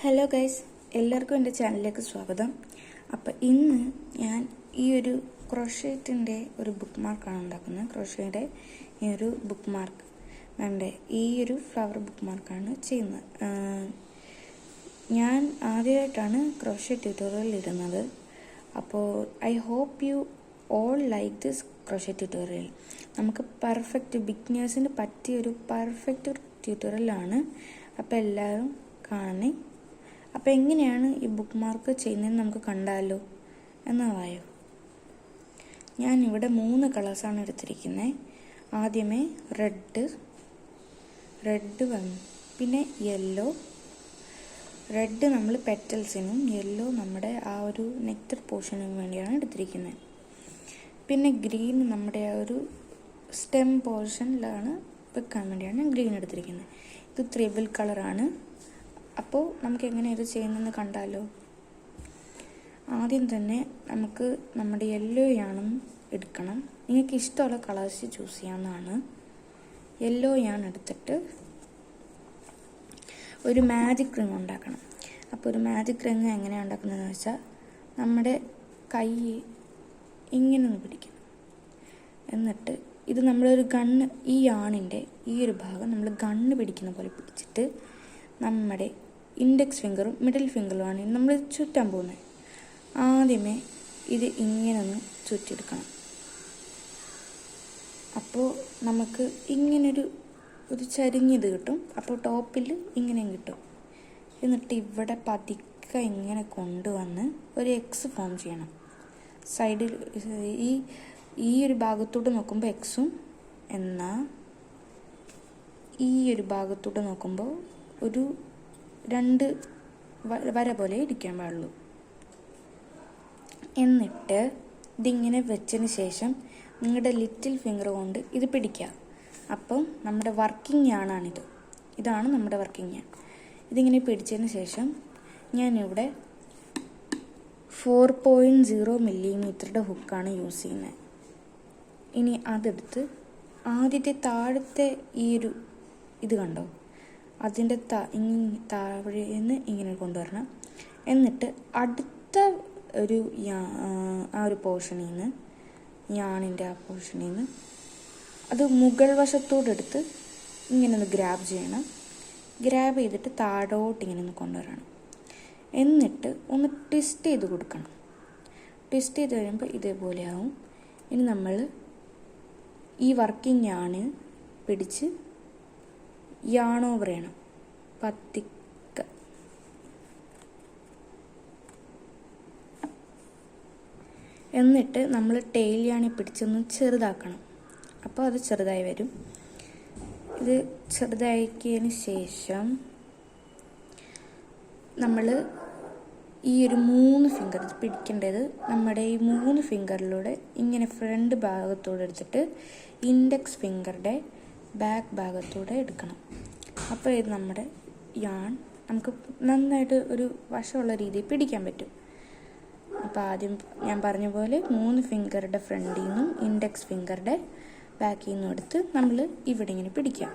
Hello guys, എല്ലാവർക്കും എൻ്റെ ചാനലിലേക്ക് സ്വാഗതം. അപ്പോൾ ഇന്ന് ഞാൻ ഈ ഒരു ക്രോഷേറ്റിൻ്റെ ഒരു ബുക്ക് മാർക്കാണ് ഉണ്ടാക്കുന്നത്. ക്രോഷേയുടെ ഈ ഒരു ബുക്ക് മാർക്ക് ഈ ഒരു ഫ്ലവർ ബുക്ക് മാർക്കാണ് ചെയ്യുന്നത്. ഞാൻ ആദ്യമായിട്ടാണ് ക്രോഷേ ട്യൂട്ടോറിയൽ ഇടുന്നത്. അപ്പോൾ I hope you all like this crochet tutorial. നമുക്ക് ബിഗിനേഴ്സിന് പറ്റിയൊരു പെർഫെക്റ്റ് ട്യൂട്ടോറിയലാണ്. അപ്പോൾ എല്ലാവരും കാണണേ. അപ്പോൾ എങ്ങനെയാണ് ഈ ബുക്ക് മാർക്ക് ചെയ്യുന്നതെന്ന് നമുക്ക് കണ്ടാലോ എന്നാവായോ. ഞാനിവിടെ 3 കളേഴ്സാണ് എടുത്തിരിക്കുന്നത്. ആദ്യമേ റെഡ് വന്നു, പിന്നെ യെല്ലോ. റെഡ് നമ്മൾ പെറ്റൽസിനും യെല്ലോ നമ്മുടെ ആ ഒരു നെക്ടർ പോർഷനും വേണ്ടിയാണ് എടുത്തിരിക്കുന്നത്. പിന്നെ ഗ്രീൻ നമ്മുടെ ആ ഒരു സ്റ്റെം പോർഷനിലാണ് വെക്കാൻ വേണ്ടിയാണ് ഗ്രീൻ എടുത്തിരിക്കുന്നത്. ഇത് ത്രിബിൾ കളറാണ്. അപ്പോൾ നമുക്ക് എങ്ങനെ ഇത് ചെയ്യുന്നതെന്ന് കണ്ടാലോ. ആദ്യം തന്നെ നമുക്ക് നമ്മുടെ യെല്ലോ യാൺ എടുക്കണം. നിങ്ങൾക്ക് ഇഷ്ടമുള്ള കളേഴ്സ് ചൂസ് ചെയ്യാവുന്നതാണ്. യെല്ലോ യാൺ എടുത്തിട്ട് ഒരു മാജിക് റിങ് ഉണ്ടാക്കണം. അപ്പോൾ ഒരു മാജിക് റിങ് എങ്ങനെയാണ് ഉണ്ടാക്കുന്നതെന്ന് വെച്ചാൽ, നമ്മുടെ കൈ ഇങ്ങനെ ഒന്ന് പിടിക്കണം. എന്നിട്ട് ഇത് നമ്മളൊരു ഗണ്ണ്, ഈ യാണിൻ്റെ ഈ ഒരു ഭാഗം നമ്മൾ ഗണ്ണ് പിടിക്കുന്ന പോലെ പിടിച്ചിട്ട് നമ്മുടെ ഇൻഡെക്സ് ഫിംഗറും മിഡിൽ ഫിംഗറുമാണ് നമ്മൾ ചുറ്റാൻ പോകുന്നത്. ആദ്യമേ ഇത് ഇങ്ങനെ ഒന്ന് ചുറ്റിയെടുക്കണം. അപ്പോൾ നമുക്ക് ഇങ്ങനൊരു ചരിഞ്ഞത് കിട്ടും. അപ്പോൾ ടോപ്പിൽ ഇങ്ങനെയും കിട്ടും. എന്നിട്ട് ഇവിടെ പതുക്കെ ഇങ്ങനെ കൊണ്ടുവന്ന് ഒരു എക്സ് ഫോം ചെയ്യണം. സൈഡിൽ ഈ ഒരു ഭാഗത്തോട്ട് നോക്കുമ്പോൾ എക്സും, എന്നാൽ ഈ ഒരു ഭാഗത്തോട്ട് നോക്കുമ്പോൾ ഒരു 2 വര പോലെ ഇരിക്കാൻ പാടുള്ളൂ. എന്നിട്ട് ഇതിങ്ങനെ വെച്ചതിന് ശേഷം നിങ്ങളുടെ ലിറ്റിൽ ഫിംഗർ കൊണ്ട് ഇത് പിടിക്കുക. അപ്പം നമ്മുടെ വർക്കിംഗ് യാണാണിത്. ഇതാണ് നമ്മുടെ വർക്കിംഗ് യാൺ. ഇതിങ്ങനെ പിടിച്ചതിന് ശേഷം ഞാനിവിടെ 4.0 മില്ലിമീറ്ററുടെ ഹുക്കാണ് യൂസ് ചെയ്യുന്നത്. ഇനി അതെടുത്ത് ആദ്യത്തെ താഴത്തെ ഈ ഒരു ഇത് കണ്ടോ, അതിൻ്റെ താഴേന്ന് ഇങ്ങനെ കൊണ്ടുവരണം. എന്നിട്ട് അടുത്ത ഒരു ആ ഒരു പോർഷനിൽ നിന്ന്, യാണിൻ്റെ ആ പോർഷനിൽ നിന്ന് അത് മുകൾ വശത്തോടെടുത്ത് ഇങ്ങനെ ഒന്ന് ഗ്രാബ് ചെയ്യണം. ഗ്രാബ് ചെയ്തിട്ട് താഴോട്ട് ഇങ്ങനെ ഒന്ന് കൊണ്ടുവരണം. എന്നിട്ട് ഒന്ന് ട്വിസ്റ്റ് ചെയ്ത് കൊടുക്കണം. ട്വിസ്റ്റ് ചെയ്ത് കഴിയുമ്പോൾ ഇതേപോലെ ആവും. ഇനി നമ്മൾ ഈ വർക്കിംഗ് യാണ് പിടിച്ച് യാൺ ഓവർ ചെയ്യണം പതിക്കെ. എന്നിട്ട് നമ്മൾ ടെയിൽ യാണി പിടിച്ചൊന്ന് ചെറുതാക്കണം. അപ്പോൾ അത് ചെറുതായി വരും. ഇത് ചെറുതാക്കിയതിന് ശേഷം നമ്മൾ ഈ ഒരു 3 ഫിംഗർ പിടിക്കേണ്ടത് നമ്മുടെ ഈ 3 ഫിംഗറിലൂടെ ഇങ്ങനെ ഫ്രണ്ട് ഭാഗത്തോടെ എടുത്തിട്ട് ഇൻഡെക്സ് ഫിംഗറുടെ ബാക്ക് ഭാഗത്തൂടെ എടുക്കണം. അപ്പോൾ ഇത് നമ്മുടെ യാൺ നമുക്ക് നന്നായിട്ട് ഒരു വശമുള്ള രീതിയിൽ പിടിക്കാൻ പറ്റും. അപ്പോൾ ആദ്യം ഞാൻ പറഞ്ഞ പോലെ 3 ഫിംഗറുടെ ഫ്രണ്ടിൽ നിന്നും ഇൻഡെക്സ് ഫിംഗറുടെ ബാക്കിൽ നിന്നും എടുത്ത് നമ്മൾ ഇവിടെ ഇങ്ങനെ പിടിക്കാം.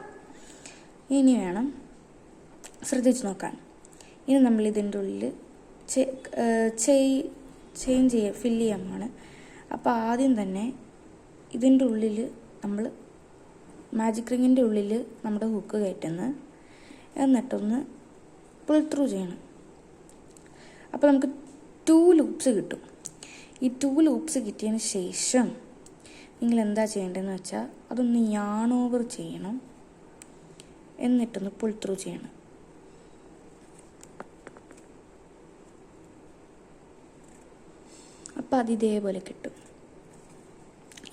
ഇനി വേണം ശ്രദ്ധിച്ച് നോക്കാൻ. ഇനി നമ്മൾ ഇതിൻ്റെ ഉള്ളിൽ ഫില്ല് ചെയ്യാമാണ്. അപ്പോൾ ആദ്യം തന്നെ ഇതിൻ്റെ ഉള്ളിൽ നമ്മൾ മാജിക് റിങ്ങിൻ്റെ ഉള്ളിൽ നമ്മുടെ ഹുക്ക് കയറ്റുന്നത്, എന്നിട്ടൊന്ന് പുൾ ത്രൂ ചെയ്യണം. അപ്പോൾ നമുക്ക് 2 ലൂപ്സ് കിട്ടും. ഈ 2 ലൂപ്സ് കിട്ടിയതിന് ശേഷം നിങ്ങൾ എന്താ ചെയ്യേണ്ടതെന്ന് വെച്ചാൽ, അതൊന്ന് യാൺ ഓവർ ചെയ്യണം. എന്നിട്ടൊന്ന് പുൾ ത്രൂ ചെയ്യണം. അപ്പോൾ അത് ഇതേപോലെ കിട്ടും.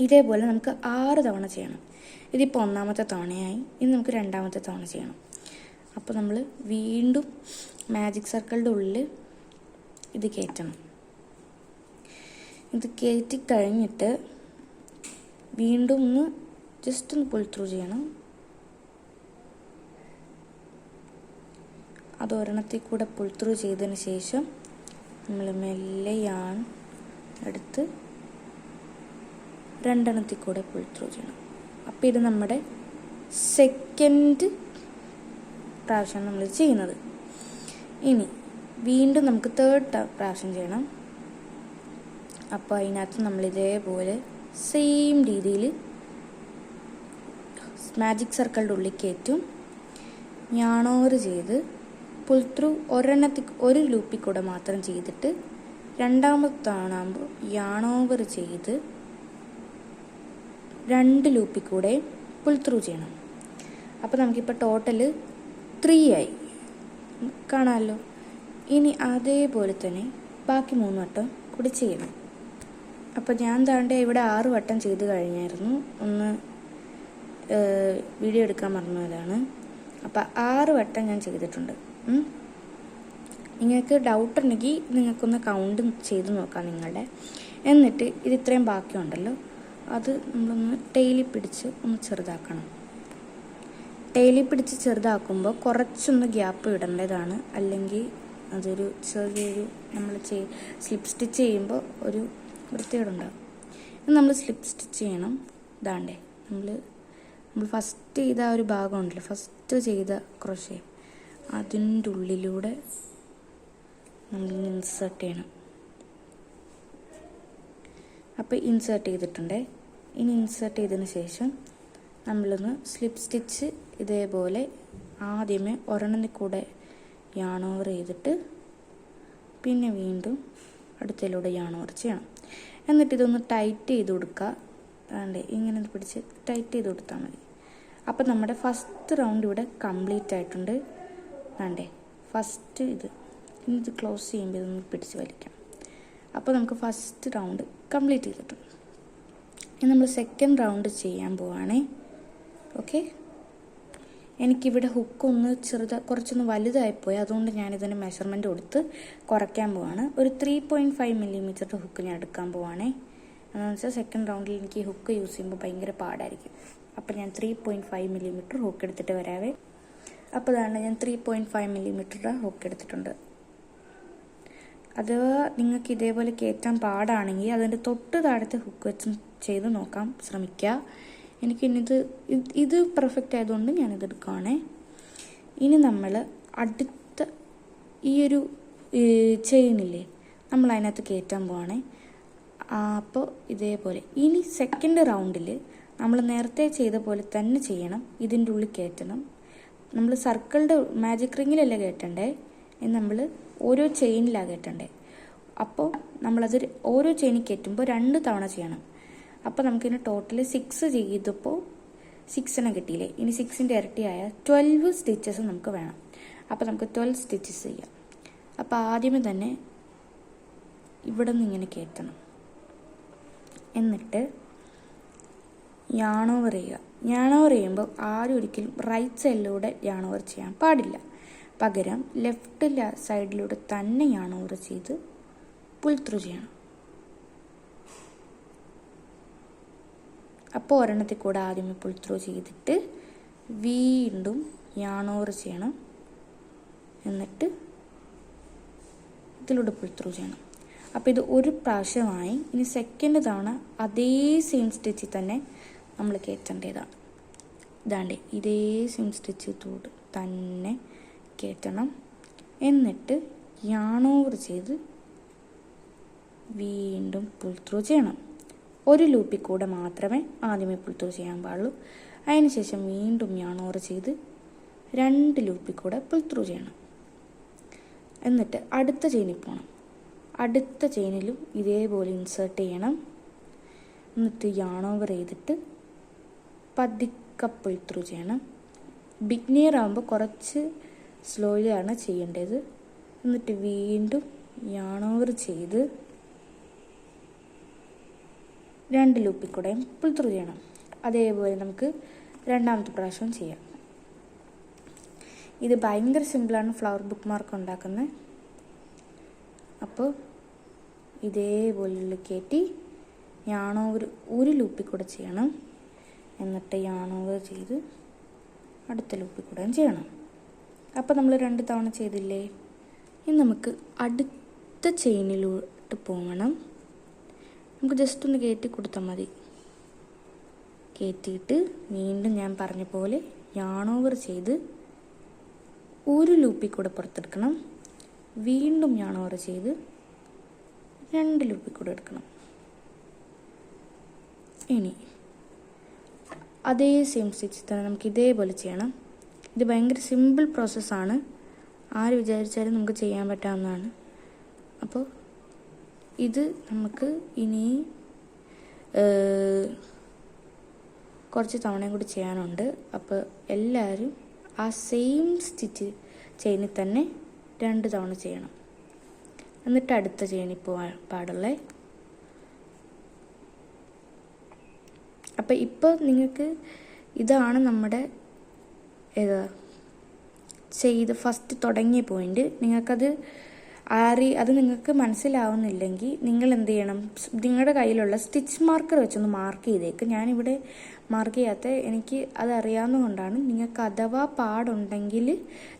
ഇതേപോലെ നമുക്ക് 6 തവണ ചെയ്യണം. ഇതിപ്പോൾ 1ാമത്തെ തവണയായി. ഇനി നമുക്ക് 2ാമത്തെ തവണ ചെയ്യണം. അപ്പോൾ നമ്മൾ വീണ്ടും മാജിക് സർക്കിളിൻ്റെ ഉള്ളിൽ ഇത് കയറ്റണം. ഇത് കയറ്റി കഴിഞ്ഞിട്ട് വീണ്ടും ഒന്ന് ജസ്റ്റ് ഒന്ന് പുൾ ത്രൂ ചെയ്യണം. അത് ഒരെണ്ണത്തിൽ കൂടെ പുൾ ത്രൂ ചെയ്തതിന് ശേഷം നമ്മൾ മെല്ലെ യാൺ എടുത്ത് 2എണ്ണത്തിൽ കൂടെ പുൾ ത്രൂ ചെയ്യണം. അപ്പോൾ ഇത് നമ്മുടെ സെക്കൻഡ് പ്രാവശ്യം നമ്മൾ ചെയ്യുന്നത്. ഇനി വീണ്ടും നമുക്ക് തേർഡ് പ്രാവശ്യം ചെയ്യണം. അപ്പോൾ അതിനകത്ത് നമ്മൾ ഇതേപോലെ സെയിം രീതിയിൽ മാജിക് സർക്കിളിൻ്റെ ഉള്ളിൽ കയറ്റും, yarn over ചെയ്ത് പുൾ ത്രൂ ഒരു ലൂപ്പിൽ കൂടെ മാത്രം ചെയ്തിട്ട് രണ്ടാമത്തെ തവണ ആകുമ്പോൾ yarn over ചെയ്ത് 2 ലൂപ്പിൽ കൂടെ പുൾ ത്രൂ ചെയ്യണം. അപ്പോൾ നമുക്കിപ്പോൾ ടോട്ടൽ 3 ആയി കാണാമല്ലോ. ഇനി അതേപോലെ തന്നെ ബാക്കി 3 വട്ടം കൂടി ചെയ്യണം. അപ്പോൾ ഞാൻ താണ്ടെ ഇവിടെ 6 വട്ടം ചെയ്ത് കഴിഞ്ഞായിരുന്നു, ഒന്ന് വീഡിയോ എടുക്കാൻ മറന്നതാണ്. അപ്പോൾ 6 വട്ടം ഞാൻ ചെയ്തിട്ടുണ്ട്. നിങ്ങൾക്ക് ഡൗട്ട് ഉണ്ടെങ്കിൽ നിങ്ങൾക്കൊന്ന് കൗണ്ട് ചെയ്ത് നോക്കാം നിങ്ങളുടെ. എന്നിട്ട് ഇത് ഇത്രയും ബാക്കിയുണ്ടല്ലോ, അത് നമ്മളൊന്ന് ടൈലിൽ പിടിച്ച് ഒന്ന് ചെറുതാക്കണം. ടൈലിൽ പിടിച്ച് ചെറുതാക്കുമ്പോൾ കുറച്ചൊന്ന് ഗ്യാപ്പ് ഇടേണ്ടതാണ്, അല്ലെങ്കിൽ അതൊരു ചെറിയൊരു നമ്മൾ സ്ലിപ്പ് സ്റ്റിച്ച് ചെയ്യുമ്പോൾ ഒരു വൃത്തികേടുണ്ടാകും. നമ്മൾ സ്ലിപ്പ് സ്റ്റിച്ച് ചെയ്യണം. ഇതാണ്ടേ നമ്മൾ ഫസ്റ്റ് ചെയ്ത ആ ഒരു ഭാഗം ഉണ്ടല്ലോ, ഫസ്റ്റ് ചെയ്ത ക്രോഷേ, അതിൻ്റെ ഉള്ളിലൂടെ നമ്മൾ ഇൻസേർട്ട് ചെയ്യണം. അപ്പോൾ ഇൻസേർട്ട് ചെയ്തിട്ടുണ്ട്. ഇനി ഇൻസേർട്ട് ചെയ്തതിന് ശേഷം നമ്മളൊന്ന് സ്ലിപ്പ് സ്റ്റിച്ച് ഇതേപോലെ ആദ്യമേ ഒരെണ്ണത്തിൽ കൂടെ yarn over ചെയ്തിട്ട് പിന്നെ വീണ്ടും അടുത്തതിലൂടെ yarn over ചെയ്യണം. എന്നിട്ട് ഇതൊന്ന് ടൈറ്റ് ചെയ്ത് കൊടുക്കുക. അതെ, ഇങ്ങനെ പിടിച്ച് ടൈറ്റ് ചെയ്ത് കൊടുത്താൽ മതി. അപ്പോൾ നമ്മുടെ ഫസ്റ്റ് റൗണ്ട് ഇവിടെ കംപ്ലീറ്റ് ആയിട്ടുണ്ട്. വേണ്ടേ, ഫസ്റ്റ് ഇത് ക്ലോസ് ചെയ്യുമ്പോൾ ഇതൊന്ന് പിടിച്ച് വലിക്കാം. അപ്പോൾ നമുക്ക് ഫസ്റ്റ് റൗണ്ട് കംപ്ലീറ്റ് ചെയ്തിട്ടുണ്ട്. ഇനി നമ്മൾ സെക്കൻഡ് റൗണ്ട് ചെയ്യാൻ പോവാണേ. ഓക്കെ, എനിക്കിവിടെ ഹുക്കൊന്ന് കുറച്ചൊന്ന് വലുതായിപ്പോയി, അതുകൊണ്ട് ഞാനിതിൻ്റെ മെഷർമെൻറ്റ് കൊടുത്ത് കുറയ്ക്കാൻ പോവാണ്. ഒരു 3.5 മില്ലിമീറ്റർ ഹുക്ക് ഞാൻ എടുക്കാൻ പോവാണേ. എന്താണെന്ന് വെച്ചാൽ സെക്കൻഡ് റൗണ്ടിൽ എനിക്ക് ഈ ഹുക്ക് യൂസ് ചെയ്യുമ്പോൾ ഭയങ്കര പാടായിരിക്കും. അപ്പോൾ ഞാൻ 3.5 മില്ലിമീറ്റർ ഹുക്ക് എടുത്തിട്ട് വരാവേ. അപ്പോൾ അതാണ് ഞാൻ 3.5 മില്ലിമീറ്റർ ഹുക്ക് എടുത്തിട്ടുണ്ട്. അഥവാ നിങ്ങൾക്ക് ഇതേപോലെ കയറ്റാൻ പാടാണെങ്കിൽ അതിൻ്റെ തൊട്ട് താഴത്തെ ഹുക്ക് വെച്ച് ചെയ്ത് നോക്കാൻ ശ്രമിക്കുക. എനിക്കിന്നിത് ഇത് പെർഫെക്റ്റ് ആയതുകൊണ്ട് ഞാനിത് എടുക്കുകയാണേ. ഇനി നമ്മൾ അടുത്ത ഈ ഒരു ചെയിനില്ലേ, നമ്മൾ അതിനകത്ത് കയറ്റാൻ പോവാണേ. അപ്പോൾ ഇതേപോലെ ഇനി സെക്കൻഡ് റൗണ്ടിൽ നമ്മൾ നേരത്തെ ചെയ്ത പോലെ തന്നെ ചെയ്യണം. ഇതിൻ്റെ ഉള്ളിൽ കയറ്റണം. നമ്മൾ സർക്കിളിൻ്റെ മാജിക് റിങ്ങിലല്ലേ കയറ്റണ്ടേ, നമ്മൾ ഓരോ ചെയിനിലാണ് കയറ്റണ്ടേ. അപ്പോൾ നമ്മളത് ഓരോ ചെയിനിൽ കയറ്റുമ്പോൾ 2 തവണ ചെയ്യണം. അപ്പോൾ നമുക്കിന് ടോട്ടൽ 6 ചെയ്തപ്പോൾ 6 കിട്ടിയില്ലേ. ഇനി 6ൻ്റെ ഇരട്ടിയായ 12 സ്റ്റിച്ചസ് നമുക്ക് വേണം. അപ്പോൾ നമുക്ക് 12 സ്റ്റിച്ചസ് ചെയ്യാം. അപ്പോൾ ആദ്യമേ തന്നെ ഇവിടെ നിന്ന് ഇങ്ങനെ കയറ്റണം. എന്നിട്ട് yarn over ചെയ്യുക. yarn over ചെയ്യുമ്പോൾ ആരും ഒരിക്കലും റൈറ്റ് സൈഡിലൂടെ yarn over ചെയ്യാൻ പാടില്ല. പകരം ലെഫ്റ്റ് സൈഡിലൂടെ തന്നെ yarn over ചെയ്ത് പുൾ ത്രൂ ചെയ്യണം. അപ്പോൾ ഒരെണ്ണത്തിൽ കൂടെ ആദ്യമേ പുൾ ത്രൂ ചെയ്തിട്ട് വീണ്ടും yarn over ചെയ്യണം. എന്നിട്ട് ഇതിലൂടെ പുൾ ത്രൂ ചെയ്യണം. അപ്പോൾ ഇത് ഒരു പ്രാവശ്യമായി. ഇനി സെക്കൻഡ് തവണ അതേ സെയിം സ്റ്റിച്ചിൽ തന്നെ നമ്മൾ കയറ്റേണ്ടതാണ്. ഇതാണ്ട് ഇതേ സെയിം സ്റ്റിച്ചിലൂടെ തന്നെ കയറ്റണം. എന്നിട്ട് yarn over ചെയ്ത് വീണ്ടും പുൾ ത്രൂ ചെയ്യണം. ഒരു ലൂപ്പിൽ കൂടെ മാത്രമേ ആദ്യമേ പുൾ ത്രൂ ചെയ്യാൻ പാടുള്ളൂ. അതിനുശേഷം വീണ്ടും yarn over ചെയ്ത് 2 ലൂപ്പിൽ കൂടെ പുൾ ത്രൂ ചെയ്യണം. എന്നിട്ട് അടുത്ത ചെയിനിൽ പോകണം. അടുത്ത ചെയിനിലും ഇതേപോലെ ഇൻസേർട്ട് ചെയ്യണം. എന്നിട്ട് yarn over ചെയ്തിട്ട് പതുക്കെ പുൾ ത്രൂ ചെയ്യണം. ബിഗ്നിയർ ആകുമ്പോൾ കുറച്ച് സ്ലോയിലാണ് ചെയ്യേണ്ടത്. എന്നിട്ട് വീണ്ടും yarn over ചെയ്ത് 2 ലൂപ്പിൽ കൂടെയും പുൾ ത്രൂ ചെയ്യണം. അതേപോലെ നമുക്ക് രണ്ടാമത്തെ പ്രാവശ്യം ചെയ്യാം. ഇത് ഭയങ്കര സിമ്പിളാണ് ഫ്ലവർ ബുക്ക് മാർക്ക് ഉണ്ടാക്കുന്നത്. അപ്പോൾ ഇതേപോലെ കയറ്റി yarn over ഒരു ലൂപ്പിൽ കൂടെ ചെയ്യണം. എന്നിട്ട് yarn over ചെയ്ത് അടുത്ത ലൂപ്പിൽ കൂടെ ചെയ്യണം. അപ്പോൾ നമ്മൾ 2 തവണ ചെയ്തില്ലേ. ഇനി നമുക്ക് അടുത്ത ചെയിനിലോട്ട് പോകണം. നമുക്ക് ജസ്റ്റ് ഒന്ന് കയറ്റി കൊടുത്താൽ മതി. കയറ്റിയിട്ട് വീണ്ടും ഞാൻ പറഞ്ഞ പോലെ yarn over ചെയ്ത് ഒരു ലൂപ്പിൽ കൂടെ പുറത്തെടുക്കണം. വീണ്ടും yarn over ചെയ്ത് 2 ലൂപ്പിൽ കൂടെ എടുക്കണം. ഇനി അതേ സെയിം സ്റ്റിച്ച് തന്നെ നമുക്ക് ഇതേപോലെ ചെയ്യണം. ഇത് ഭയങ്കര സിമ്പിൾ പ്രോസസ്സാണ്, ആര് വിചാരിച്ചാലും നമുക്ക് ചെയ്യാൻ പറ്റാവുന്നതാണ്. അപ്പോൾ ഇത് നമുക്ക് ഇനി കുറച്ച് തവണയും കൂടി ചെയ്യാനുണ്ട്. അപ്പോൾ എല്ലാവരും ആ സെയിം സ്റ്റിച്ച് ചെയിനിൽ തന്നെ 2 തവണ ചെയ്യണം. എന്നിട്ട് അടുത്ത ചെയിനിൽ പോകാൻ പാടുള്ളേ. അപ്പം ഇപ്പോൾ നിങ്ങൾക്ക് ഇതാണ് നമ്മുടെ ചെയ്ത് ഫസ്റ്റ് തുടങ്ങിയ പോയിന്റ്. നിങ്ങൾക്കത് അത് നിങ്ങൾക്ക് മനസ്സിലാവുന്നില്ലെങ്കിൽ നിങ്ങൾ എന്ത് ചെയ്യണം, നിങ്ങളുടെ കയ്യിലുള്ള സ്റ്റിച്ച് മാർക്കർ വെച്ചൊന്ന് മാർക്ക് ചെയ്തേക്ക്. ഞാനിവിടെ മാർക്ക് ചെയ്യാത്ത, എനിക്ക് അതറിയാവുന്നതുകൊണ്ടാണ്. നിങ്ങൾക്ക് അഥവാ പാടുണ്ടെങ്കിൽ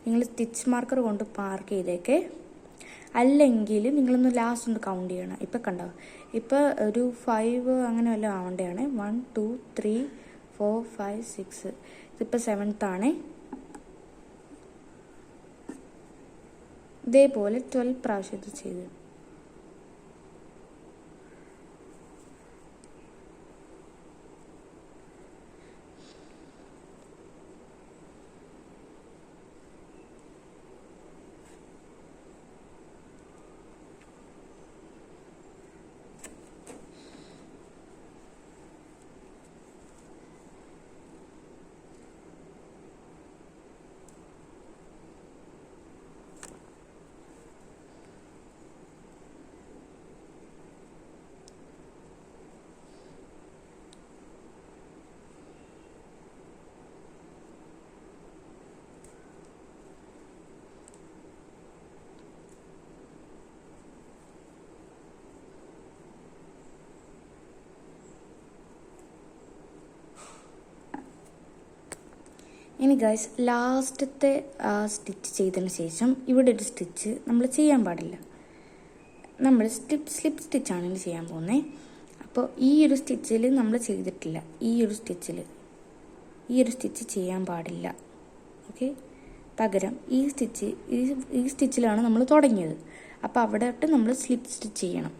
നിങ്ങൾ സ്റ്റിച്ച് മാർക്കർ കൊണ്ട് മാർക്ക് ചെയ്തേക്കേ. അല്ലെങ്കിൽ നിങ്ങളൊന്ന് ലാസ്റ്റ് ഒന്ന് കൗണ്ട് ചെയ്യണം. ഇപ്പം കണ്ടോ, ഇപ്പം ഒരു 5 അങ്ങനെ വല്ലതും ആവേണ്ടതാണ്. 1 2 3 4 5 6, ഇതിപ്പോൾ 7th ആണ്. ഇതേപോലെ 12 പ്രാവശ്യം ഇത് ചെയ്ത് ഇനി ഗൈസ്, ലാസ്റ്റത്തെ സ്റ്റിച്ച് ചെയ്തതിന് ശേഷം ഇവിടെ ഒരു സ്റ്റിച്ച് നമ്മൾ ചെയ്യാൻ പാടില്ല. നമ്മൾ സ്ലിപ്പ് സ്റ്റിച്ചാണ് ഇനി ചെയ്യാൻ പോകുന്നത്. അപ്പോൾ ഈ ഒരു സ്റ്റിച്ചിൽ നമ്മൾ ചെയ്തിട്ടില്ല. ഈ ഒരു സ്റ്റിച്ച് ചെയ്യാൻ പാടില്ല. ഓക്കെ, പകരം ഈ സ്റ്റിച്ചിലാണ് നമ്മൾ തുടങ്ങിയത്. അപ്പോൾ അവിടെ നമ്മൾ സ്ലിപ്പ് സ്റ്റിച്ച് ചെയ്യണം.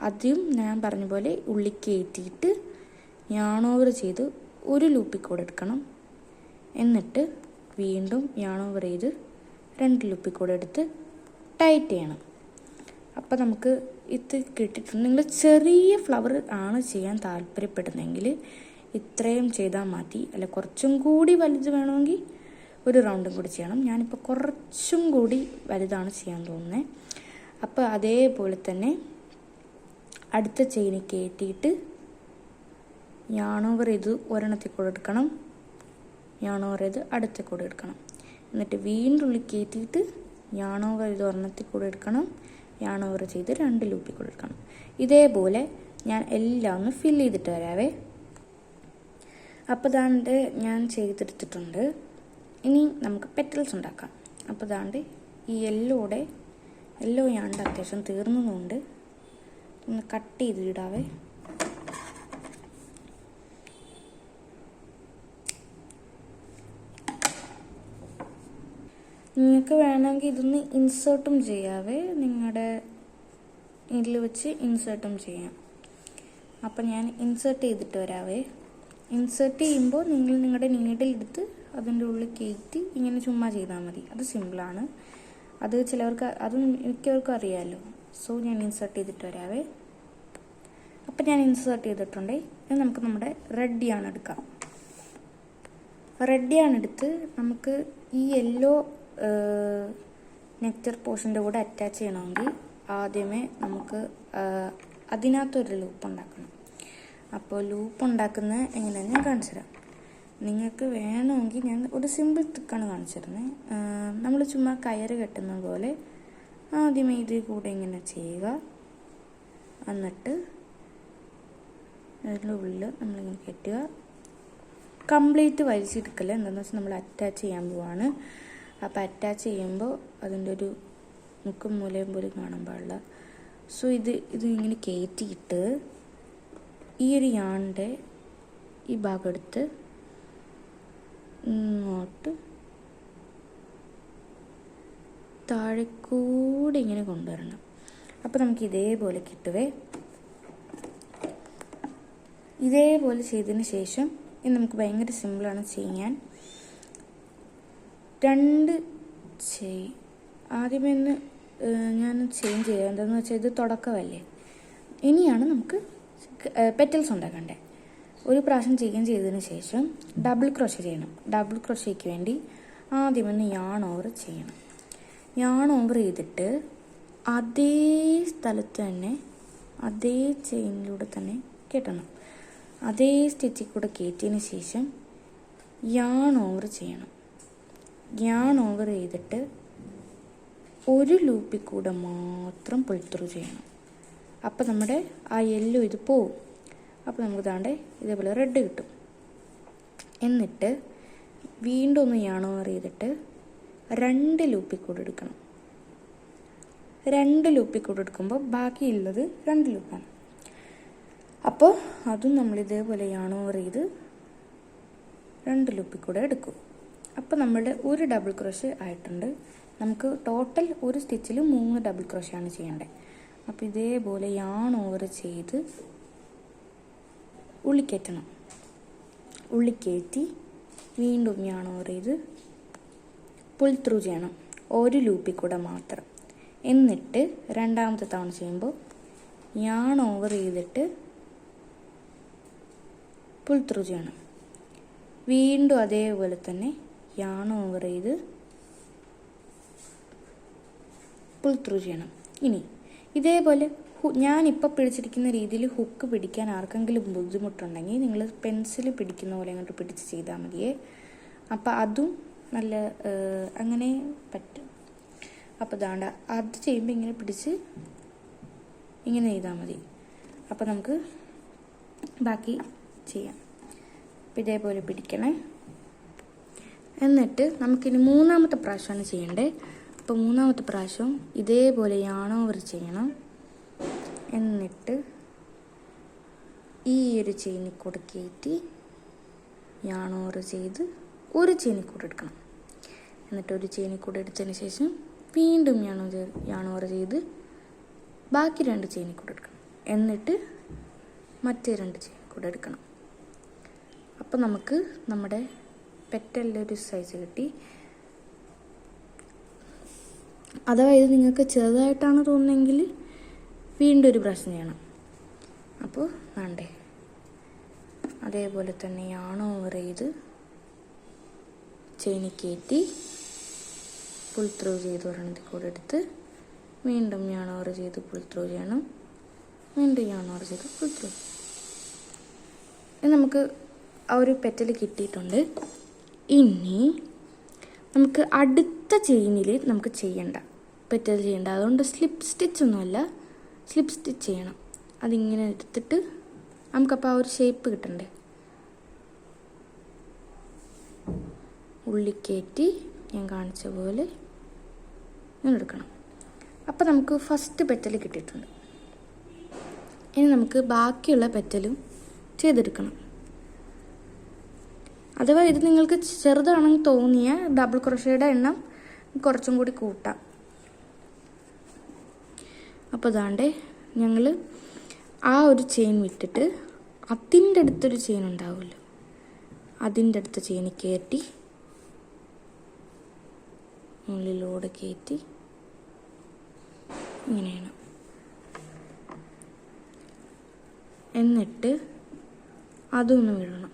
ആദ്യം ഞാൻ പറഞ്ഞ പോലെ ഉള്ളി കയറ്റിയിട്ട് yarn over ചെയ്ത് 1 ലൂപ്പിൽ കൂടെ എടുക്കണം. എന്നിട്ട് വീണ്ടും yarn over ചെയ്ത് 2 ലൂപ്പിൽ കൂടെ എടുത്ത് ടൈറ്റ് ചെയ്യണം. അപ്പോൾ നമുക്ക് ഇത് കിട്ടിയിട്ടുണ്ട്. നിങ്ങൾ ചെറിയ ഫ്ലവർ ആണ് ചെയ്യാൻ താല്പര്യപ്പെടുന്നതെങ്കിൽ ഇത്രയും ചെയ്താൽ മതി. അല്ല, കുറച്ചും കൂടി വലുത് വേണമെങ്കിൽ ഒരു റൗണ്ടും കൂടി ചെയ്യണം. ഞാനിപ്പോൾ കുറച്ചും കൂടി വലുതാണ് ചെയ്യാൻ തോന്നുന്നത്. അപ്പോൾ അതേപോലെ തന്നെ അടുത്ത ചെയിനിൽ കയറ്റിയിട്ട് yarn over ചെയ്ത് ഒരെണ്ണത്തിൽ കൂടെ എടുക്കണം. yarn over ചെയ്ത് അടുത്ത കൂടെ എടുക്കണം. എന്നിട്ട് വീണ്ടും ഉള്ളിൽ കയറ്റിയിട്ട് yarn over ചെയ്ത് ഒരെണ്ണത്തിൽ കൂടെ എടുക്കണം. yarn over ചെയ്ത് 2 ലൂപ്പിൽ കൂടെ എടുക്കണം. ഇതേപോലെ ഞാൻ എല്ലാം ഒന്ന് ഫില്ല് ചെയ്തിട്ട് വരാവേ. അപ്പോൾ ദാണ്ട് ഞാൻ ചെയ്തെടുത്തിട്ടുണ്ട്. ഇനി നമുക്ക് പെറ്റൽസ് ഉണ്ടാക്കാം. അപ്പോൾ ദാണ്ട് ഈ യെല്ലോ ഞാണ്ട് അത്യാവശ്യം തീർന്നതുകൊണ്ട് ഒന്ന് കട്ട് ചെയ്ത് ഇടാവേ. നിങ്ങൾക്ക് വേണമെങ്കിൽ ഇതൊന്ന് ഇൻസേർട്ടും ചെയ്യാവേ. നിങ്ങളുടെ ഇതിൽ വെച്ച് ഇൻസേർട്ടും ചെയ്യാം. അപ്പം ഞാൻ ഇൻസേർട്ട് ചെയ്തിട്ട് വരാവേ. ഇൻസേർട്ട് ചെയ്യുമ്പോൾ നിങ്ങൾ നിങ്ങളുടെ നീഡിലെടുത്ത് അതിൻ്റെ ഉള്ളിൽ കയറ്റി ഇങ്ങനെ ചുമ്മാ ചെയ്താൽ മതി. അത് സിമ്പിളാണ്. അത് മിക്കവർക്കും അറിയാമല്ലോ. സോ ഞാൻ ഇൻസേർട്ട് ചെയ്തിട്ട് വരാവേ. അപ്പം ഞാൻ ഇൻസേർട്ട് ചെയ്തിട്ടുണ്ടേ. ഇത് നമുക്ക് നമ്മുടെ റെഡ് yarn എടുക്കാം. റെഡ് yarn എടുത്ത് നമുക്ക് ഈ യെല്ലോ നെക്ചർ പോർഷൻ്റെ കൂടെ അറ്റാച്ച് ചെയ്യണമെങ്കിൽ ആദ്യമേ നമുക്ക് അതിനകത്തൊരു ലൂപ്പ് ഉണ്ടാക്കണം. അപ്പോൾ ലൂപ്പ് ഉണ്ടാക്കുന്നത് എങ്ങനെയാണെന്ന് ഞാൻ കാണിച്ചു തരാം. നിങ്ങൾക്ക് വേണമെങ്കിൽ ഞാൻ ഒരു സിമ്പിൾ ട്രിക്കാണ് കാണിച്ചിരുന്നത്. നമ്മൾ ചുമ്മാ കയറ് കെട്ടുന്ന പോലെ ആദ്യമേ ഇതിൽ കൂടെ ഇങ്ങനെ ചെയ്യുക. എന്നിട്ട് അതിൻ്റെ ഉള്ളിൽ നമ്മളിങ്ങനെ കെട്ടുക. കംപ്ലീറ്റ് വലിച്ചെടുക്കല്ല, എന്താണെന്ന് വെച്ചാൽ നമ്മൾ അറ്റാച്ച് ചെയ്യാൻ പോവാണ്. അപ്പോൾ അറ്റാച്ച് ചെയ്യുമ്പോൾ അതിൻ്റെ ഒരു മുക്കും മൂലയും പോലും കാണാൻ പാടില്ല. സോ ഇത് ഇങ്ങനെ കയറ്റിയിട്ട് ഈ ഒരു യാണിൻ്റെ ഈ ഭാഗം എടുത്ത് ഇങ്ങോട്ട് താഴെക്കൂടെ ഇങ്ങനെ കൊണ്ടുവരണം. അപ്പോൾ നമുക്ക് ഇതേപോലെ കിട്ടുവേ. ഇതേപോലെ ചെയ്തതിന് ശേഷം ഇത് നമുക്ക് ഭയങ്കര സിമ്പിളാണ് ചെയ്യാൻ. ആദ്യമേ ഞാൻ ചേഞ്ച് ചെയ്യാം. എന്താണെന്ന് വെച്ചാൽ ഇത് തുടക്കമല്ലേ, ഇനിയാണ് നമുക്ക് പെറ്റൽസ് ഉണ്ടാക്കണ്ടേ. ഒരു പ്രാവശ്യം ചെയ്തതിന് ശേഷം ഡബിൾ ക്രോഷേ ചെയ്യണം. ഡബിൾ ക്രോഷയ്ക്ക് വേണ്ടി ആദ്യമൊന്ന് യാൺ ഓവർ ചെയ്യണം. യാൺ ഓവർ ചെയ്തിട്ട് അതേ സ്ഥലത്ത് തന്നെ അതേ ചെയിനിലൂടെ തന്നെ കെട്ടണം. അതേ സ്റ്റിച്ചിൽ കൂടെ കയറ്റിയതിന് ശേഷം യാൺ ഓവർ ചെയ്യണം. യാൺ ഓവർ ചെയ്തിട്ട് ഒരു ലൂപ്പിൽ കൂടെ മാത്രം പുൾ ത്രൂ ചെയ്യണം. അപ്പോൾ നമ്മുടെ ആ യെല്ലോ ഇത് പോവും. അപ്പോൾ നമുക്ക് താണ്ടെ ഇതേപോലെ റെഡ് കിട്ടും. എന്നിട്ട് വീണ്ടും ഒന്ന് യാൺ ഓവർ ചെയ്തിട്ട് 2 ലൂപ്പിൽ കൂടെ എടുക്കണം. 2 ലൂപ്പിൽ കൂടെ എടുക്കുമ്പോൾ ബാക്കിയുള്ളത് 2 ലൂപ്പാണ്. അപ്പോൾ അതും നമ്മൾ ഇതേപോലെ യാൺ ഓവർ ചെയ്ത് 2 ലൂപ്പിൽ കൂടെ എടുക്കും. അപ്പോൾ നമ്മളുടെ ഒരു ഡബിൾ ക്രോഷേ ആയിട്ടുണ്ട്. നമുക്ക് ടോട്ടൽ ഒരു സ്റ്റിച്ചിൽ 3 ഡബിൾ ക്രോഷയാണ് ചെയ്യേണ്ടത്. അപ്പോൾ ഇതേപോലെ യാൺ ഓവർ ചെയ്ത് ഉള്ളിക്കയറ്റണം. ഉള്ളിക്കയറ്റി വീണ്ടും യാൺ ഓവർ ചെയ്ത് പുൾ ത്രൂ ചെയ്യണം, ഒരു ലൂപ്പിൽ കൂടെ മാത്രം. എന്നിട്ട് രണ്ടാമത്തെ തവണ ചെയ്യുമ്പോൾ യാൺ ഓവർ ചെയ്തിട്ട് പുൾ ത്രൂ ചെയ്യണം. വീണ്ടും അതേപോലെ തന്നെ യാൺ ഓവർ ചെയ്ത് പുൾ ത്രൂ ചെയ്യണം. ഇനി ഇതേപോലെ ഞാനിപ്പോൾ പിടിച്ചിരിക്കുന്ന രീതിയിൽ ഹുക്ക് പിടിക്കാൻ ആർക്കെങ്കിലും ബുദ്ധിമുട്ടുണ്ടെങ്കിൽ നിങ്ങൾ പെൻസിൽ പിടിക്കുന്ന പോലെ അങ്ങോട്ട് പിടിച്ച് ചെയ്താൽ മതിയേ. അപ്പോൾ അതും നല്ല അങ്ങനെ പറ്റും. അപ്പോൾ ദാണ്ട അത് ചെയ്യുമ്പോൾ ഇങ്ങനെ പിടിച്ച് ഇങ്ങനെ ചെയ്താൽ മതി. അപ്പോൾ നമുക്ക് ബാക്കി ചെയ്യാം. അപ്പോൾ ഇതേപോലെ പിടിക്കണേ. എന്നിട്ട് നമുക്കിനി 3ാമത്തെ പ്രാവശ്യമാണ് ചെയ്യേണ്ടത്. അപ്പോൾ 3ാമത്തെ പ്രാവശ്യം ഇതേപോലെ യാൺ ഓവർ ചെയ്യണം. എന്നിട്ട് ഈ ഒരു ചെയിനിൽ കൂടെ കയറ്റി യാൺ ഓവർ ചെയ്ത് ഒരു ചെയിനിൽ കൂടെ എടുക്കണം. എന്നിട്ട് ഒരു ചെയിനിൽ കൂടെ എടുത്തതിന് ശേഷം വീണ്ടും യാൺ ഓവർ ചെയ്ത് ബാക്കി 2 ചെയിനിൽ കൂടെ എടുക്കണം. എന്നിട്ട് മറ്റേ 2 ചെയിനിൽ കൂടെ എടുക്കണം. അപ്പോൾ നമുക്ക് നമ്മുടെ പെറ്റലിൻ്റെ ഒരു സൈസ് കിട്ടി. അഥവാ ഇത് നിങ്ങൾക്ക് ചെറുതായിട്ടാണ് തോന്നുന്നതെങ്കിൽ വീണ്ടും ഒരു പ്രാവശ്യം ചെയ്യണം. അപ്പോൾ വേണ്ടേ അതേപോലെ തന്നെ യാൺ ഓവർ ചെയ്ത് ചെയിനിൽ കയറ്റി പുൾ ത്രൂ ചെയ്ത് ഒരെണ്ണത്തിൽ കൂടെ എടുത്ത് വീണ്ടും യാൺ ഓവർ ചെയ്ത് പുൾ ത്രൂ ചെയ്യണം. വീണ്ടും യാൺ ഓവർ ചെയ്ത് പുൾ ത്രൂ. നമുക്ക് ആ ഒരു പെറ്റൽ കിട്ടിയിട്ടുണ്ട്. ഇനി നമുക്ക് അടുത്ത ചെയിനിൽ നമുക്ക് ചെയ്യണ്ട, പെറ്റൽ ചെയ്യണ്ട. അതുകൊണ്ട് സ്ലിപ്പ് സ്റ്റിച്ചൊന്നുമല്ല, സ്ലിപ്പ് സ്റ്റിച്ച് ചെയ്യണം. അതിങ്ങനെ എടുത്തിട്ട് നമുക്കപ്പോൾ ആ ഒരു ഷേപ്പ് കിട്ടണ്ടേ. ഉള്ളിക്കയറ്റി ഞാൻ കാണിച്ച പോലെ ഇങ്ങനെ എടുക്കണം. അപ്പോൾ നമുക്ക് ഫസ്റ്റ് പെറ്റൽ കിട്ടിയിട്ടുണ്ട്. ഇനി നമുക്ക് ബാക്കിയുള്ള പെറ്റലും ചെയ്തെടുക്കണം. അഥവാ ഇത് നിങ്ങൾക്ക് ചെറുതാണെന്ന് തോന്നിയ ഡബിൾ ക്രോഷയുടെ എണ്ണം കുറച്ചും കൂടി കൂട്ടാം. അപ്പോൾ അതാണ്ട് ഞങ്ങൾ ആ ഒരു ചെയിൻ വിട്ടിട്ട് അതിൻ്റെ അടുത്തൊരു ചെയിൻ ഉണ്ടാവുമല്ലോ, അതിൻ്റെ അടുത്ത ചെയിൻ കയറ്റി ഉള്ളിലൂടെ കയറ്റി ഇങ്ങനെയാണ്. എന്നിട്ട് അതൊന്ന് വിടണം.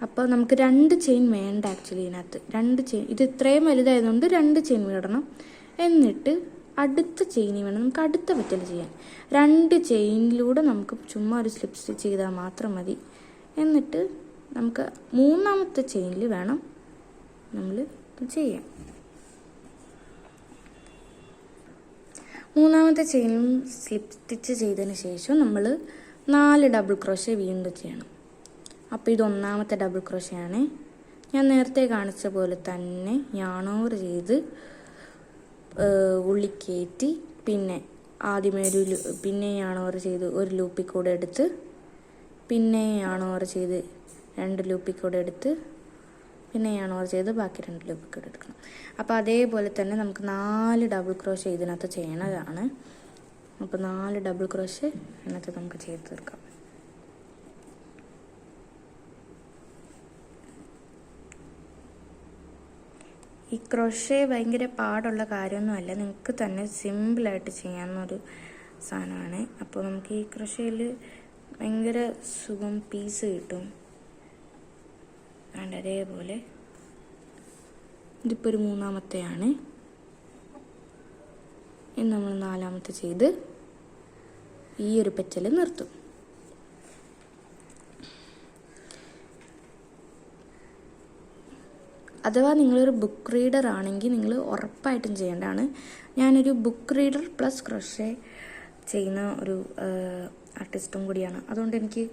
അപ്പോൾ നമുക്ക് 2 ചെയിൻ വേണ്ട. ആക്ച്വലി ഇതിനകത്ത് 2 ചെയിൻ, ഇത് ഇത്രയും വലുതായതുകൊണ്ട് 2 ചെയിൻ വിടണം. എന്നിട്ട് അടുത്ത ചെയിനിൽ വേണം നമുക്ക് അടുത്ത പെറ്റൽ ചെയ്യാൻ. 2 ചെയിനിലൂടെ നമുക്ക് ചുമ്മാ ഒരു സ്ലിപ്പ് സ്റ്റിച്ച് ചെയ്താൽ മാത്രം മതി. എന്നിട്ട് നമുക്ക് 3ാമത്തെ ചെയിനിൽ വേണം നമ്മൾ ചെയ്യാൻ. 3ാമത്തെ ചെയിനും സ്ലിപ്പ് സ്റ്റിച്ച് ചെയ്തതിന് ശേഷം നമ്മൾ 4 ഡബിൾ ക്രോഷേ വീണ്ടും ചെയ്യണം. അപ്പോൾ ഇത് 1ാമത്തെ ഡബിൾ ക്രോഷയാണ്. ഞാൻ നേരത്തെ കാണിച്ച പോലെ തന്നെ യാൺ ഓവർ ചെയ്ത് ഉള്ളിക്കയറ്റി പിന്നെ ആദ്യമേ പിന്നെ യാൺ ഓവർ ചെയ്ത് ഒരു ലൂപ്പിൽ കൂടെ എടുത്ത് പിന്നെ യാൺ ഓവർ ചെയ്ത് 2 ലൂപ്പിൽ കൂടെ എടുത്ത് പിന്നെ yarn over ചെയ്ത് ബാക്കി 2 ലൂപ്പ് കൂടെ എടുക്കണം. അപ്പോൾ അതേപോലെ തന്നെ നമുക്ക് 4 ഡബിൾ ക്രോഷേ ഇതിനകത്ത് ചെയ്യണതാണ്. അപ്പോൾ 4 ഡബിൾ ക്രോഷേ ഇതിനകത്ത് നമുക്ക് ചെയ്ത് തീർക്കാം. ഈ ക്രോഷേ ഭയങ്കര പാടുള്ള കാര്യമൊന്നുമല്ല, നിങ്ങൾക്ക് തന്നെ സിമ്പിളായിട്ട് ചെയ്യാവുന്നൊരു സാധനമാണ്. അപ്പോൾ നമുക്ക് ഈ ക്രോഷേയിൽ ഭയങ്കര സുഖം പീസ് കിട്ടും. അതേപോലെ ഇതിപ്പോൾ ഒരു 3ാമത്തെയാണ്. ഇനി നമ്മൾ 4ാമത്തെ ചെയ്ത് ഈ ഒരു പെറ്റൽ നിർത്തും. അഥവാ നിങ്ങളൊരു ബുക്ക് റീഡർ ആണെങ്കിൽ നിങ്ങൾ ഉറപ്പായിട്ടും ചെയ്യേണ്ടതാണ്. ഞാനൊരു ബുക്ക് റീഡർ പ്ലസ് ക്രോഷേ ചെയ്യുന്ന ഒരു ആർട്ടിസ്റ്റും കൂടിയാണ്. അതുകൊണ്ട് എനിക്ക്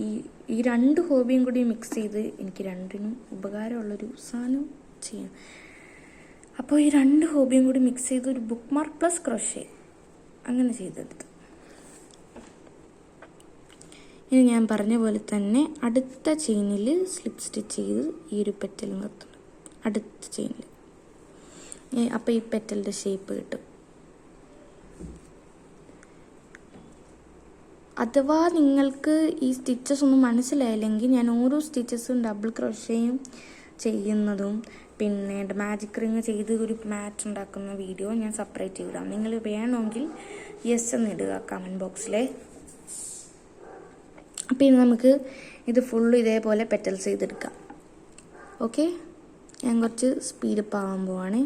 ഈ 2 ഹോബിയും കൂടി മിക്സ് ചെയ്ത് എനിക്ക് 2നും ഉപകാരമുള്ളൊരു സാധനം ചെയ്യാം. അപ്പോൾ ഈ 2 ഹോബിയും കൂടി മിക്സ് ചെയ്ത് ഒരു ബുക്ക് മാർക്ക് പ്ലസ് ക്രോഷേ അങ്ങനെ ചെയ്തെടുത്തു. ഇനി ഞാൻ പറഞ്ഞ പോലെ തന്നെ അടുത്ത ചെയിനിൽ സ്ലിപ്പ് സ്റ്റിച്ച് ചെയ്ത് ഈ ഒരു പെറ്റൽ നിർത്തണം. അടുത്ത ചെയിനിൽ അപ്പോൾ ഈ പെറ്റലിൻ്റെ ഷേപ്പ് കിട്ടും. അഥവാ നിങ്ങൾക്ക് ഈ സ്റ്റിച്ചസ് ഒന്നും മനസ്സിലായില്ലെങ്കിൽ ഞാൻ ഓരോ സ്റ്റിച്ചസും ഡബിൾ ക്രോഷേയും ചെയ്യുന്നതും പിന്നെ മാജിക് റിങ് ചെയ്ത് ഒരു മാറ്റ് ഉണ്ടാക്കുന്ന വീഡിയോ ഞാൻ സെപ്പറേറ്റ് ചെയ്തിടാം. നിങ്ങൾ വേണമെങ്കിൽ യെസ് എന്ന് ഇടുക കമൻറ്റ് ബോക്സിൽ. അപ്പോൾ ഇനി നമുക്ക് ഇത് ഫുള്ള് ഇതേപോലെ പെറ്റൽസ് ചെയ്തെടുക്കാം. ഓക്കെ, ഞാൻ കുറച്ച് സ്പീഡപ്പ് ആവാൻ പോവാണ്.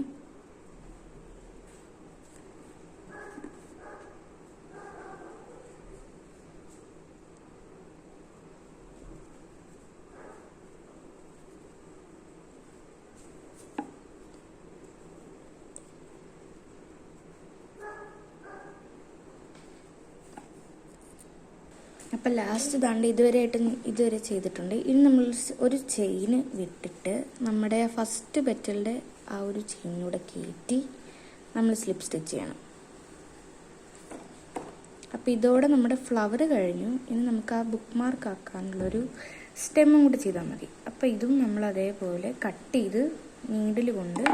അപ്പം ലാസ്റ്റ് ദാണ്ട് ഇതുവരെ ചെയ്തിട്ടുണ്ട്. ഇനി നമ്മൾ ഒരു ചെയിന് വിട്ടിട്ട് നമ്മുടെ ഫസ്റ്റ് പെറ്റലിൻ്റെ ആ ഒരു ചെയിനൂടെ കയറ്റി നമ്മൾ സ്ലിപ്പ് സ്റ്റിച്ച് ചെയ്യണം. അപ്പോൾ ഇതോടെ നമ്മുടെ ഫ്ലവർ കഴിഞ്ഞു. ഇനി നമുക്ക് ആ ബുക്ക് മാർക്ക് ആക്കാനുള്ളൊരു സ്റ്റെമ്മും കൂടി ചെയ്താൽ മതി. അപ്പോൾ ഇതും നമ്മൾ അതേപോലെ കട്ട് ചെയ്ത് നീഡിൽ കൊണ്ട്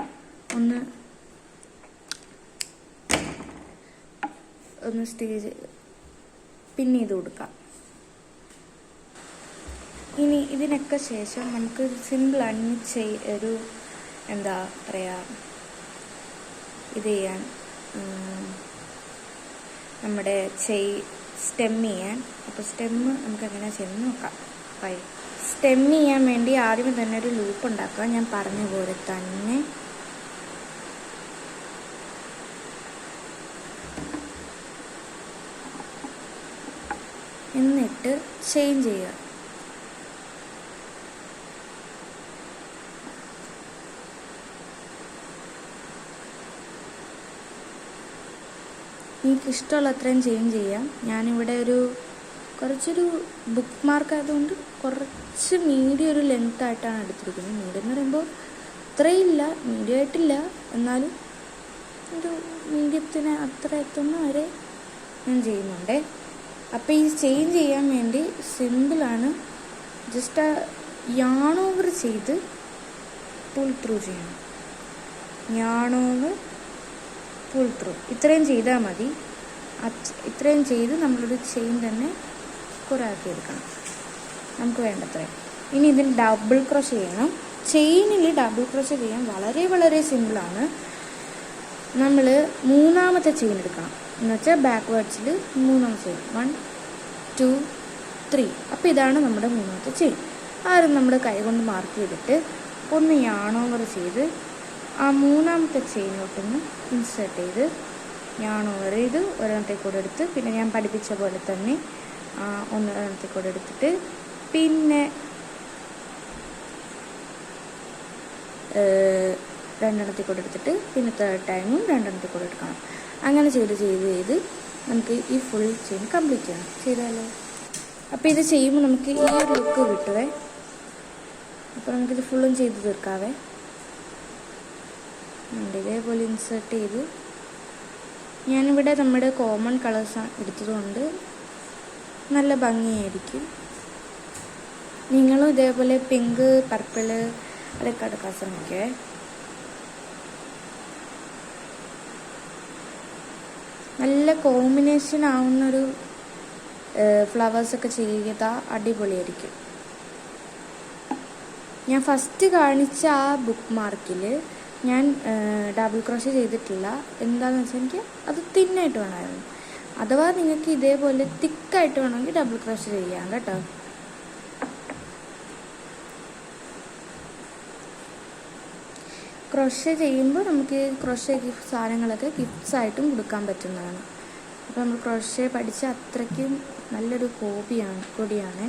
ഒന്ന് പിൻ ചെയ്ത് കൊടുക്കാം. ഇനി ഇതിനൊക്കെ ശേഷം നമുക്ക് സിമ്പിളാണ് ഒരു എന്താ പറയുക ഇത് ചെയ്യാൻ നമ്മുടെ സ്റ്റെം ചെയ്യാൻ. അപ്പോൾ സ്റ്റെമ്മ് നമുക്ക് എങ്ങനെയാണ് ചെയ്യുന്നത് നോക്കാം. സ്റ്റെം ചെയ്യാൻ വേണ്ടി ആദ്യമേ തന്നെ ഒരു ലൂപ്പ് ഉണ്ടാക്കുക. ഞാൻ പറഞ്ഞ പോലെ തന്നെ എന്നിട്ട് ചെയിൻ ചെയ്യുക. നിങ്ങൾക്ക് ഇഷ്ടമുള്ള അത്രയും ചെയിൻ ചെയ്യാം. ഞാനിവിടെ കുറച്ചൊരു ബുക്ക് മാർക്ക് ആയതുകൊണ്ട് കുറച്ച് മീഡിയം ഒരു ലെങ്ത് ആയിട്ടാണ് എടുത്തിരിക്കുന്നത്. മീഡിയം എന്ന് പറയുമ്പോൾ അത്രയില്ല, മീഡിയം ആയിട്ടില്ല, എന്നാലും ഒരു മീഡിയത്തിന് അത്ര എത്തുന്ന വരെ ഞാൻ ചെയ്യുന്നുണ്ട്. അപ്പോൾ ഈ ചെയിൻ ചെയ്യാൻ വേണ്ടി സിമ്പിളാണ്. ജസ്റ്റ് യാൺ ഓവർ ചെയ്ത് പുൾ ത്രൂ ചെയ്യണം. യാൺ ഓവർ പുൾ ത്രൂ ഇത്രയും ചെയ്താൽ മതി. ഇത്രയും ചെയ്ത് നമ്മളൊരു ചെയിൻ തന്നെ കുറേ ആക്കിയെടുക്കണം നമുക്ക് വേണ്ടത്രയും. ഇനി ഇതിന് ഡബിൾ ക്രോഷേ ചെയ്യണം. ചെയിനിൽ ഡബിൾ ക്രോഷേ ചെയ്യാൻ വളരെ വളരെ സിമ്പിളാണ്. നമ്മൾ 3ാമത്തെ ചെയിൻ എടുക്കണം. എന്ന് വെച്ചാൽ ബാക്ക്വേർഡ്സിൽ 3ാമത്തെ ചെയിൻ 1 2 3. അപ്പോൾ ഇതാണ് നമ്മുടെ 3ാമത്തെ ചെയിൻ. ആരും നമ്മുടെ കൈ കൊണ്ട് മാർക്ക് ചെയ്തിട്ട് ഒന്ന് യാൺ ഓവർ ചെയ്ത് ആ 3ാമത്തെ ചെയിനോട്ടൊന്ന് ഇൻസേർട്ട് ചെയ്ത് യാൺ ഓവർ ചെയ്ത് ഒരെണ്ണത്തേക്ക് കൂടെ എടുത്ത് പിന്നെ ഞാൻ പഠിപ്പിച്ച പോലെ തന്നെ ഒരെണ്ണത്തേക്ക് കൂടെ എടുത്തിട്ട് പിന്നെ 2 കൂടെ എടുത്തിട്ട് പിന്നെ 3rd ടൈമും 2 കൂടെ എടുക്കണം. അങ്ങനെ ചെയ്ത് നമുക്ക് ഈ ഫുൾ ചെയിൻ കംപ്ലീറ്റ് ചെയ്യണം. ചെയ്താലോ? അപ്പോൾ ഇത് ചെയ്യുമ്പോൾ നമുക്ക് ഈ ഒരു ലുക്ക് കിട്ടുവേ. അപ്പോൾ നമുക്കിത് ഫുള്ളും ചെയ്ത് തീർക്കാവേ. ഇതേപോലെ ഇൻസേർട്ട് ചെയ്ത് ഞാനിവിടെ നമ്മുടെ കോമൺ കളേഴ്സ് എടുത്തതുകൊണ്ട് നല്ല ഭംഗിയായിരിക്കും. നിങ്ങളും ഇതേപോലെ പിങ്ക്, പർപ്പിള് അതൊക്കെ എടുക്കാൻ ശ്രമിക്കേ. നല്ല കോമ്പിനേഷൻ ആവുന്നൊരു ഫ്ലവേഴ്സൊക്കെ ചെയ്താൽ അടിപൊളിയായിരിക്കും. ഞാൻ ഫസ്റ്റ് കാണിച്ച ആ ബുക്ക് മാർക്കിൽ ഞാൻ ഡബിൾ ക്രോഷേ ചെയ്തിട്ടില്ല. എന്താണെന്ന് വെച്ചാൽ എനിക്ക് അത് തിന്നായിട്ട് വേണമായിരുന്നു. അഥവാ നിങ്ങൾക്ക് ഇതേപോലെ തിക്കായിട്ട് വേണമെങ്കിൽ ഡബിൾ ക്രോഷേ ചെയ്യാം കേട്ടോ. ക്രോഷേ ചെയ്യുമ്പോൾ നമുക്ക് ക്രോഷേ സാധനങ്ങളൊക്കെ ഗിഫ്റ്റ്സായിട്ടും കൊടുക്കാൻ പറ്റുന്നതാണ്. അപ്പോൾ നമ്മൾ ക്രോഷേ പഠിച്ച അത്രയ്ക്കും നല്ലൊരു കൂടിയാണ്.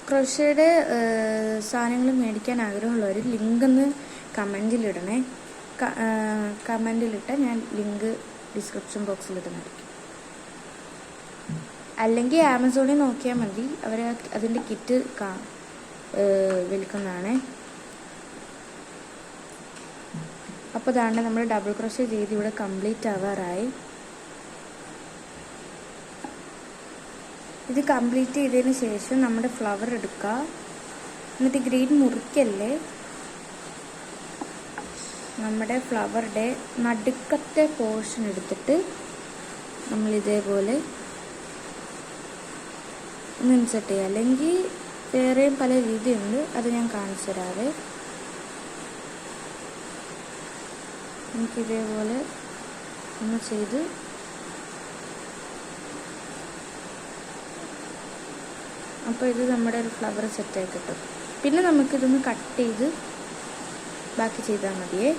ക്രോഷേയുടെ സാധനങ്ങൾ മേടിക്കാൻ ആഗ്രഹമുള്ളവർ ലിങ്കൊന്ന് കമൻറ്റിലിടണേ. കമൻറ്റിലിട്ട് ഞാൻ ലിങ്ക് ഡിസ്ക്രിപ്ഷൻ ബോക്സിൽ ഇടുന്നതായിരിക്കും. അല്ലെങ്കിൽ ആമസോണിൽ നോക്കിയാൽ മതി, അവർ അതിൻ്റെ കിറ്റ് വിൽക്കുന്നതാണ്. അപ്പോൾ അതാണ്ട് നമ്മൾ ഡബിൾ ക്രോഷേ ചെയ്ത് ഇവിടെ കംപ്ലീറ്റ് ആവാറായി. ഇത് കംപ്ലീറ്റ് ചെയ്തതിന് ശേഷം നമ്മുടെ ഫ്ലവർ എടുക്കുക. എന്നിട്ട് ഗ്രീൻ മുറിക്കല്ലേ, നമ്മുടെ ഫ്ലവറുടെ നടുക്കത്തെ പോർഷൻ എടുത്തിട്ട് നമ്മൾ ഇതേപോലെ ഒന്ന് ഇൻസെർട്ട് ചെയ്യുക. അല്ലെങ്കിൽ വേറെയും പല രീതിയുണ്ട്, അത് ഞാൻ കാണിച്ചു തരാവേ. എനിക്കിതേപോലെ ഒന്ന് ചെയ്ത് അപ്പോൾ ഇത് നമ്മുടെ ഒരു ഫ്ലവർ സെറ്റായി കിട്ടും. പിന്നെ നമുക്കിതൊന്ന് കട്ട് ചെയ്ത് ബാക്കി ചെയ്താൽ മതിയേ.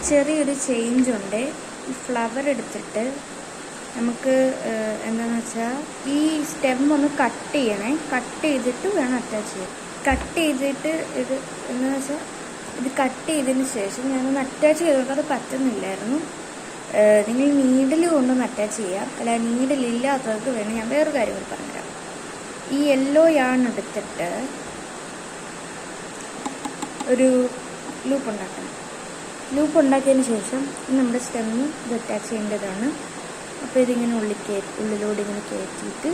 ചെറിയൊരു ചേഞ്ച് ഉണ്ട്. ഈ ഫ്ലവർ എടുത്തിട്ട് നമുക്ക് എന്താണെന്ന് വെച്ചാൽ ഈ സ്റ്റെം ഒന്ന് കട്ട് ചെയ്യണേ. കട്ട് ചെയ്തിട്ട് വേണം അറ്റാച്ച് ചെയ്യാൻ. കട്ട് ചെയ്തിട്ട് ഇത് എന്താണെന്ന് വെച്ചാൽ ഇത് കട്ട് ചെയ്തതിന് ശേഷം ഞാനൊന്ന് അറ്റാച്ച് ചെയ്തോണ്ട് അത് പറ്റുന്നില്ലായിരുന്നു. നിങ്ങൾ നീഡിൽ കൊണ്ടൊന്ന് അറ്റാച്ച് ചെയ്യാം. അല്ല നീഡിലില്ലാത്തവർക്ക് വേണം ഞാൻ വേറൊരു കാര്യം കൂടി പറഞ്ഞുതരാം. ഈ യെല്ലോ യാൺ എടുത്തിട്ട് ഒരു ലൂപ്പ് ഉണ്ടാക്കണം. ലൂപ്പ് ഉണ്ടാക്കിയതിന് ശേഷം നമ്മുടെ സ്റ്റെമ്മ് ഇത് അറ്റാച്ച് ചെയ്യേണ്ടതാണ്. അപ്പോൾ ഇതിങ്ങനെ ഉള്ളിലൂടെ ഇങ്ങനെ കയറ്റിയിട്ട്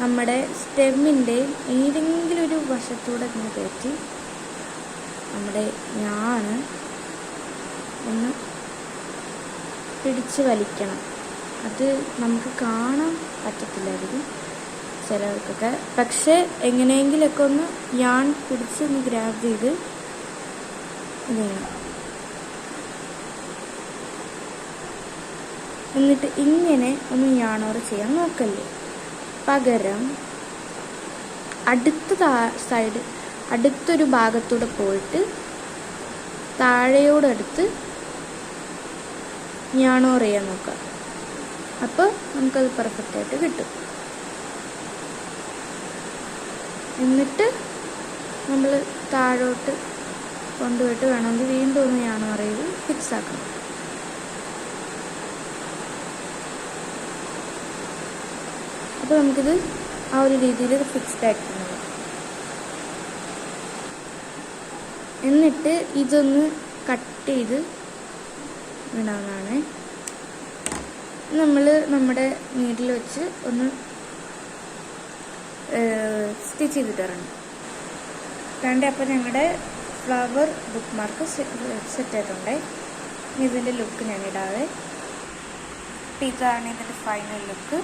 നമ്മുടെ സ്റ്റെമ്മിൻ്റെ ഏതെങ്കിലും ഒരു വശത്തൂടെ ഇങ്ങനെ കയറ്റി നമ്മുടെ ഞാണ് ഒന്ന് പിടിച്ച് വലിക്കണം. അത് നമുക്ക് കാണാൻ പറ്റത്തില്ലായിരിക്കും ചിലർക്കൊക്കെ, പക്ഷേ എങ്ങനെയെങ്കിലൊക്കെ ഒന്ന് യാൺ പിടിച്ച് ഒന്ന് ഗ്രാബ് ചെയ്ത് ഇങ്ങനെ, എന്നിട്ട് ഇങ്ങനെ ഒന്ന് യാണോറ് ചെയ്യാൻ നോക്കല്ലേ. പകരം അടുത്തൊരു ഭാഗത്തൂടെ പോയിട്ട് താഴെയോടടുത്ത് യാണോറ് ചെയ്യാൻ നോക്കുക. അപ്പോൾ നമുക്കത് പെർഫെക്റ്റായിട്ട് കിട്ടും. എന്നിട്ട് നമ്മൾ താഴോട്ട് കൊണ്ടുപോയിട്ട് വേണമെങ്കിൽ വീണ്ടും ഒന്ന് യാണോറ് ചെയ്ത് ഫിക്സ് ആക്കണം. അപ്പോൾ നമുക്കിത് ആ ഒരു രീതിയിൽ ഫിക്സ്ഡ് ആയിട്ടുണ്ട്. എന്നിട്ട് ഇതൊന്ന് കട്ട് ചെയ്ത് ഇടാവുന്നതാണ്. നമ്മൾ നമ്മുടെ നീഡിൽ വെച്ച് ഒന്ന് സ്റ്റിച്ച് ചെയ്തിട്ട് ഇറങ്ങും. അപ്പോൾ ഞങ്ങളുടെ ഫ്ലവർ ബുക്ക് മാർക്ക് സെറ്റായിട്ടുണ്ട്. ഇതിൻ്റെ ലുക്ക് ഞാൻ ഇടാതെ. ഇതാണ് ഇതിൻ്റെ ഫൈനൽ ലുക്ക്.